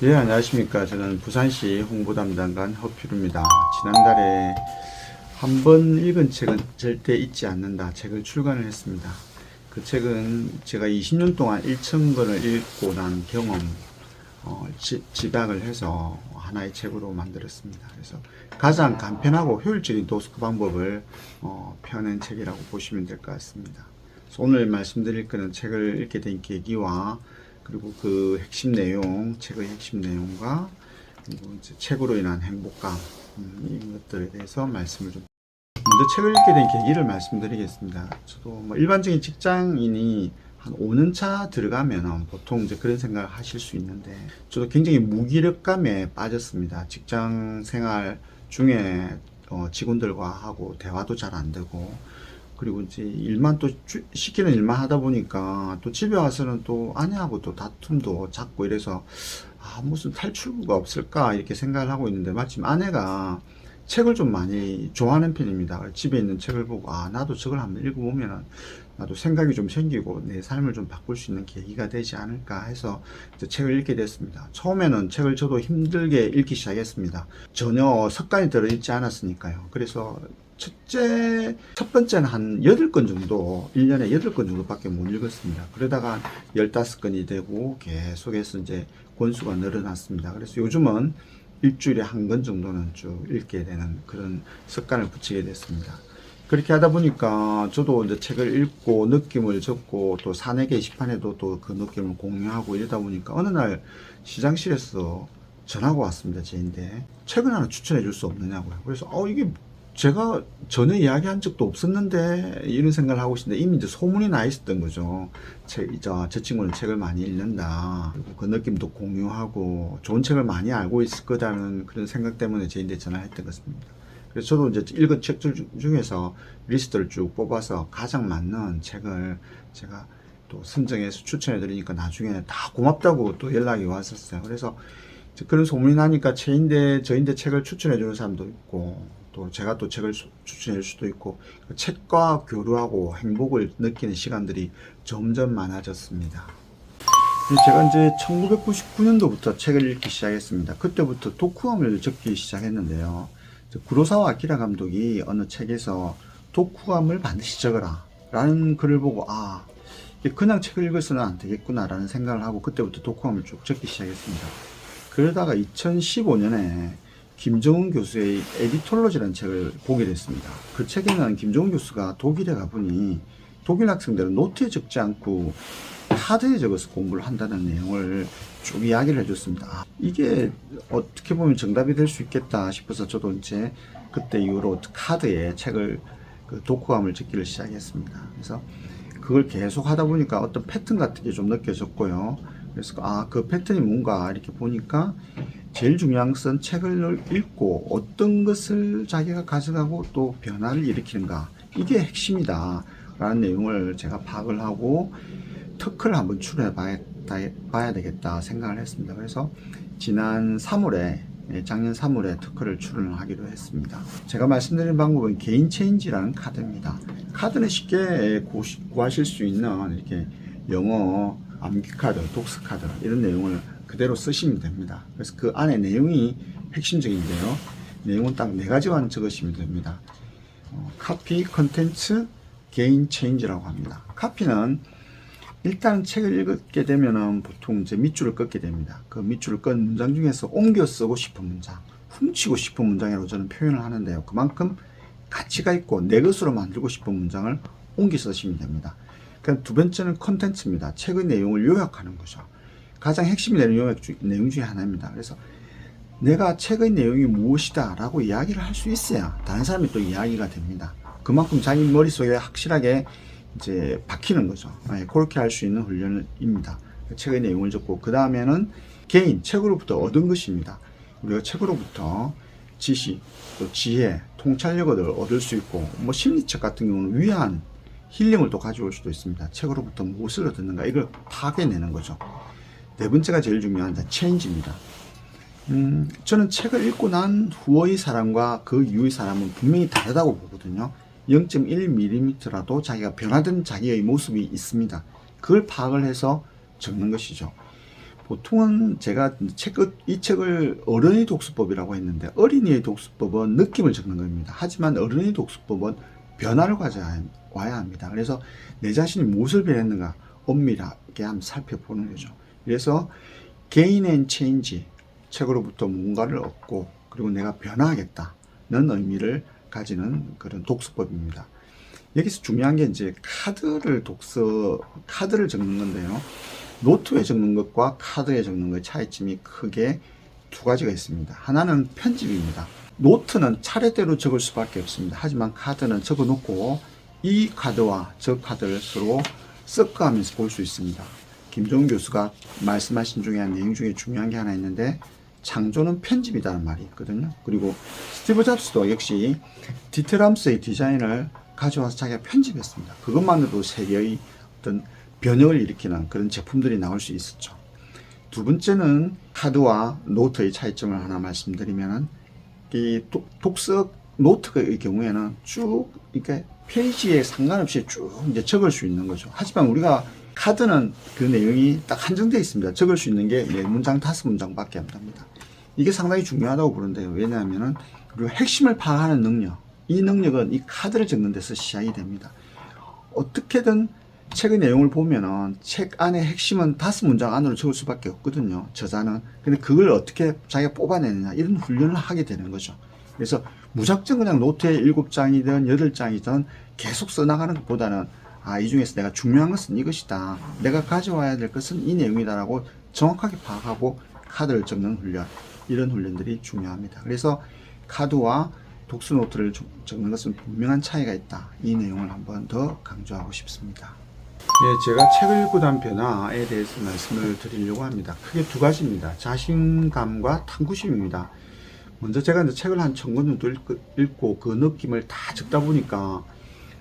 예, 안녕하십니까. 저는 부산시 홍보담당관 허필우입니다. 지난달에 한 번 읽은 책은 절대 잊지 않는다 책을 출간을 했습니다. 그 책은 제가 20년 동안 1,000권을 읽고 난 경험, 집약을 해서 하나의 책으로 만들었습니다. 그래서 가장 간편하고 효율적인 도스크 방법을 펴낸 책이라고 보시면 될 것 같습니다. 그래서 오늘 말씀드릴 거는 책을 읽게 된 계기와 그리고 그 핵심 내용, 책의 핵심 내용과 그리고 이제 책으로 인한 행복감, 이런 것들에 대해서 말씀을 좀. 먼저 책을 읽게 된 계기를 말씀드리겠습니다. 저도 뭐 일반적인 직장인이 한 5년 차 들어가면 보통 이제 그런 생각을 하실 수 있는데, 저도 굉장히 무기력감에 빠졌습니다. 직장 생활 중에 직원들과 하고 대화도 잘 안 되고, 그리고 이제 일만 또 시키는 일만 하다 보니까 또 집에 와서는 또 아내하고 또 다툼도 잦고 이래서 무슨 탈출구가 없을까 이렇게 생각을 하고 있는데, 마침 아내가 책을 좀 많이 좋아하는 편입니다. 집에 있는 책을 보고 나도 저걸 한번 읽어보면 나도 생각이 좀 생기고 내 삶을 좀 바꿀 수 있는 계기가 되지 않을까 해서 이제 책을 읽게 됐습니다. 처음에는 책을 저도 힘들게 읽기 시작했습니다. 전혀 습관이 들어있지 않았으니까요. 그래서 첫 번째는 한 8권 정도, 1년에 8권 정도밖에 못 읽었습니다. 그러다가 15권이 되고 계속해서 이제 권수가 늘어났습니다. 그래서 요즘은 일주일에 한 권 정도는 쭉 읽게 되는 그런 습관을 붙이게 됐습니다. 그렇게 하다 보니까 저도 이제 책을 읽고 느낌을 적고 또 사내 게시판에도 또 그 느낌을 공유하고 이러다 보니까 어느 날 시장실에서 전화가 왔습니다. 제인데 책을 하나 추천해 줄 수 없느냐고요. 그래서 이게 제가 전에 이야기한 적도 없었는데 이런 생각을 하고 있었는데 이미 이제 소문이 나 있었던 거죠. 저 친구는 책을 많이 읽는다. 그리고 그 느낌도 공유하고 좋은 책을 많이 알고 있을 거다는 그런 생각 때문에 저한테 전화했던 것입니다. 그래서 저도 이제 읽은 책들 중에서 리스트를 쭉 뽑아서 가장 맞는 책을 제가 또 선정해서 추천해 드리니까 나중에 다 고맙다고 또 연락이 왔었어요. 그래서 그런 소문이 나니까 저인데 책을 추천해 주는 사람도 있고, 또 제가 또 책을 추천해 줄 수도 있고, 책과 교류하고 행복을 느끼는 시간들이 점점 많아졌습니다. 제가 이제 1999년도부터 책을 읽기 시작했습니다. 그때부터 독후감을 적기 시작했는데요. 구로사와 아키라 감독이 어느 책에서 독후감을 반드시 적어라 라는 글을 보고 그냥 책을 읽어서는 안 되겠구나 라는 생각을 하고 그때부터 독후감을 쭉 적기 시작했습니다. 그러다가 2015년에 김정은 교수의 에디톨로지라는 책을 보게 됐습니다. 그 책에는 김정은 교수가 독일에 가보니 독일 학생들은 노트에 적지 않고 카드에 적어서 공부를 한다는 내용을 쭉 이야기를 해줬습니다. 이게 어떻게 보면 정답이 될 수 있겠다 싶어서 저도 이제 그때 이후로 카드에 책을 독후감을 적기를 시작했습니다. 그래서 그걸 계속 하다 보니까 어떤 패턴 같은 게 좀 느껴졌고요. 그래서 그 패턴이 뭔가 이렇게 보니까 제일 중요한 것은 책을 읽고 어떤 것을 자기가 가져가고 또 변화를 일으키는가, 이게 핵심이다 라는 내용을 제가 파악을 하고 특허를 한번 출연해 봐야 되겠다 생각을 했습니다. 그래서 작년 3월에 특허를 출연을 하기로 했습니다. 제가 말씀드린 방법은 개인 체인지라는 카드입니다. 카드는 쉽게 구하실 수 있는 이렇게 영어 암기 카드, 독서 카드 이런 내용을 그대로 쓰시면 됩니다. 그래서 그 안에 내용이 핵심적인데요. 내용은 딱 4가지만 적으시면 됩니다. 카피, 컨텐츠, 개인 체인지라고 합니다. 카피는 일단 책을 읽게 되면은 보통 이제 밑줄을 긋게 됩니다. 그 밑줄을 끈 문장 중에서 옮겨 쓰고 싶은 문장, 훔치고 싶은 문장이라고 저는 표현을 하는데요. 그만큼 가치가 있고 내 것으로 만들고 싶은 문장을 옮겨 쓰시면 됩니다. 그럼 두 번째는 컨텐츠입니다. 책의 내용을 요약하는 거죠. 가장 핵심이 되는 내용 중에 하나입니다. 그래서 내가 책의 내용이 무엇이다 라고 이야기를 할 수 있어야 다른 사람이 또 이야기가 됩니다. 그만큼 자기 머릿속에 확실하게 이제 박히는 거죠. 그렇게 할 수 있는 훈련입니다. 책의 내용을 적고, 그 다음에는 개인, 책으로부터 얻은 것입니다. 우리가 책으로부터 지식, 또 지혜, 통찰력을 얻을 수 있고, 심리책 같은 경우는 위안, 힐링을 또 가져올 수도 있습니다. 책으로부터 무엇을 얻었는가, 이걸 파악해내는 거죠. 네 번째가 제일 중요한 체인지입니다. 저는 책을 읽고 난 후의 사람과 그 이후의 사람은 분명히 다르다고 보거든요. 0.1mm라도 자기가 변화된 자기의 모습이 있습니다. 그걸 파악을 해서 적는 것이죠. 보통은 제가 이 책을 어른의 독서법이라고 했는데 어린이의 독서법은 느낌을 적는 겁니다. 하지만 어른의 독서법은 변화를 가져와야 합니다. 그래서 내 자신이 무엇을 변했는가 엄밀하게 한번 살펴보는 거죠. 그래서 Gain and Change 책으로부터 뭔가를 얻고 그리고 내가 변화하겠다는 의미를 가지는 그런 독서법입니다. 여기서 중요한 게 이제 카드를 적는 건데요. 노트에 적는 것과 카드에 적는 것의 차이점이 크게 두 가지가 있습니다. 하나는 편집입니다. 노트는 차례대로 적을 수밖에 없습니다. 하지만 카드는 적어 놓고 이 카드와 저 카드를 서로 섞어가면서 볼 수 있습니다. 김종훈 교수가 말씀하신 중에 한 내용 중에 중요한 게 하나 있는데 창조는 편집이라는 말이 있거든요. 그리고 스티브 잡스도 역시 디테람스의 디자인을 가져와서 자기가 편집했습니다. 그것만으로도 세계의 어떤 변형을 일으키는 그런 제품들이 나올 수 있었죠. 두 번째는 카드와 노트의 차이점을 하나 말씀드리면은 이 독서 노트의 경우에는 쭉 이렇게 페이지에 상관없이 쭉 이제 적을 수 있는 거죠. 하지만 우리가 카드는 그 내용이 딱 한정되어 있습니다. 적을 수 있는 게 4문장, 5문장밖에 안 됩니다. 이게 상당히 중요하다고 보는데요. 왜냐하면은 우리가 핵심을 파악하는 능력, 이 능력은 이 카드를 적는 데서 시작이 됩니다. 어떻게든 책의 내용을 보면은 책 안에 핵심은 5문장 안으로 적을 수밖에 없거든요. 저자는. 근데 그걸 어떻게 자기가 뽑아내느냐 이런 훈련을 하게 되는 거죠. 그래서 무작정 그냥 노트에 7장이든 8장이든 계속 써나가는 것보다는 이 중에서 내가 중요한 것은 이것이다. 내가 가져와야 될 것은 이 내용이다라고 정확하게 파악하고 카드를 적는 훈련. 이런 훈련들이 중요합니다. 그래서 카드와 독서 노트를 적는 것은 분명한 차이가 있다. 이 내용을 한번 더 강조하고 싶습니다. 네, 제가 책을 읽고 난 변화에 대해서 말씀을 드리려고 합니다. 크게 두 가지입니다. 자신감과 탐구심입니다. 먼저 제가 이제 책을 한 1000권 정도 읽고 그 느낌을 다 적다 보니까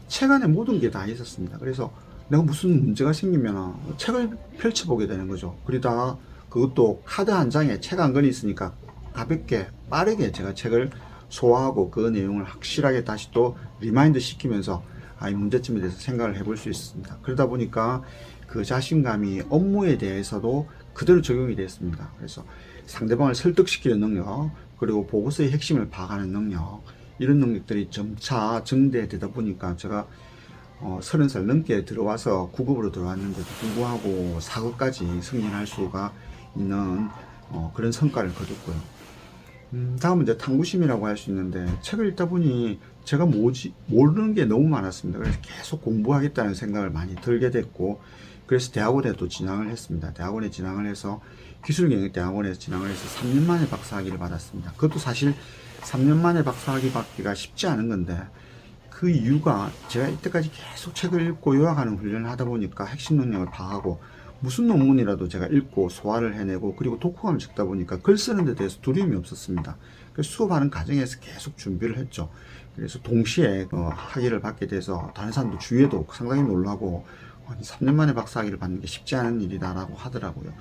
책 안에 모든 게 다 있었습니다. 그래서 내가 무슨 문제가 생기면 책을 펼쳐보게 되는 거죠. 그러다 그것도 카드 한 장에 책 한 권이 있으니까 가볍게 빠르게 제가 책을 소화하고 그 내용을 확실하게 다시 또 리마인드 시키면서 이 문제점에 대해서 생각을 해볼 수 있습니다. 그러다 보니까 그 자신감이 업무에 대해서도 그대로 적용이 됐습니다. 그래서 상대방을 설득시키는 능력, 그리고 보고서의 핵심을 파악하는 능력, 이런 능력들이 점차 증대되다 보니까 제가 30살 넘게 들어와서 9급으로 들어왔는데도 불구하고 4급까지 승진할 수가 있는 그런 성과를 거뒀고요. 다음은 이제 탐구심이라고 할 수 있는데 책을 읽다 보니 제가 모르는 게 너무 많았습니다. 그래서 계속 공부하겠다는 생각을 많이 들게 됐고, 그래서 대학원에 또 진학을 했습니다. 대학원에 진학을 해서 기술경영대학원에서 진학을 해서 3년 만에 박사학위를 받았습니다. 그것도 사실 3년 만에 박사학위 받기가 쉽지 않은 건데, 그 이유가 제가 이때까지 계속 책을 읽고 요약하는 훈련을 하다 보니까 핵심 능력을 파악하고 무슨 논문이라도 제가 읽고 소화를 해내고 그리고 독후감을 적다 보니까 글 쓰는 데 대해서 두려움이 없었습니다. 그래서 수업하는 과정에서 계속 준비를 했죠. 그래서 동시에 학위를 받게 돼서 다른 사람도 주위에도 상당히 놀라고 3년 만에 박사학위를 받는 게 쉽지 않은 일이다라고 하더라고요.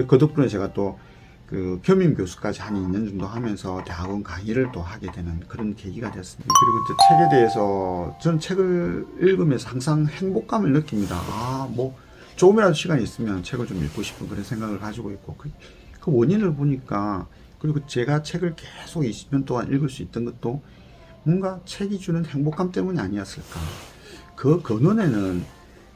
그 덕분에 제가 또 그 겸임 교수까지 한 2년 정도 하면서 대학원 강의를 또 하게 되는 그런 계기가 됐습니다. 그리고 이제 책에 대해서 전 책을 읽으면서 항상 행복감을 느낍니다. 조금이라도 시간이 있으면 책을 좀 읽고 싶은 그런 생각을 가지고 있고, 그 원인을 보니까, 그리고 제가 책을 계속 20년 동안 읽을 수 있던 것도 뭔가 책이 주는 행복감 때문이 아니었을까. 그 근원에는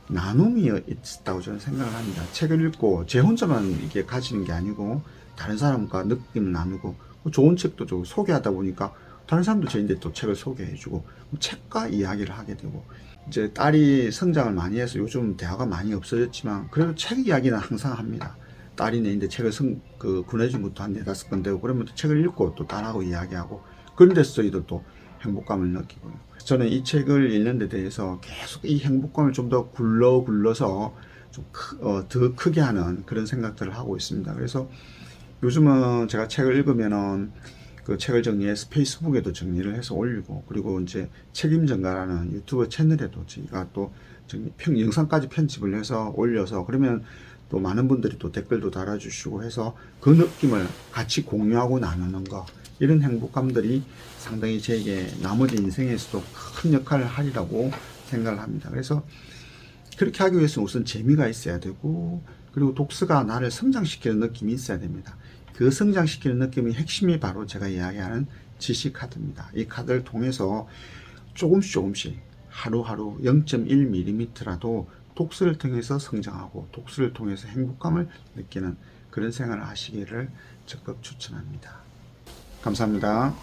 나눔이 있다고 저는 생각을 합니다. 책을 읽고 제 혼자만 이게 가지는 게 아니고 다른 사람과 느낌을 나누고, 좋은 책도 좀 소개하다 보니까 다른 사람도 저한테 또 책을 소개해주고 책과 이야기를 하게 되고, 이제 딸이 성장을 많이 해서 요즘 대화가 많이 없어졌지만 그래도 책 이야기는 항상 합니다. 딸이 내인데 책을 권해준 것도 한 4-5권 되고, 그러면 또 책을 읽고 또 딸하고 이야기하고, 그런 데서 저희도 또 행복감을 느끼고요. 저는 이 책을 읽는 데 대해서 계속 이 행복감을 좀 더 굴러서 좀 더 크게 하는 그런 생각들을 하고 있습니다. 그래서 요즘은 제가 책을 읽으면은 그 책을 정리해서 페이스북에도 정리를 해서 올리고, 그리고 이제 책임전가라는 유튜브 채널에도 제가 또 영상까지 편집을 해서 올려서, 그러면 또 많은 분들이 또 댓글도 달아주시고 해서 그 느낌을 같이 공유하고 나누는 거, 이런 행복감들이 상당히 제게 나머지 인생에서도 큰 역할을 하리라고 생각을 합니다. 그래서 그렇게 하기 위해서는 우선 재미가 있어야 되고, 그리고 독서가 나를 성장시키는 느낌이 있어야 됩니다. 그 성장시키는 느낌의 핵심이 바로 제가 이야기하는 지식 카드입니다. 이 카드를 통해서 조금씩 하루하루 0.1mm라도 독서를 통해서 성장하고 독서를 통해서 행복감을 느끼는 그런 생활을 하시기를 적극 추천합니다. 감사합니다.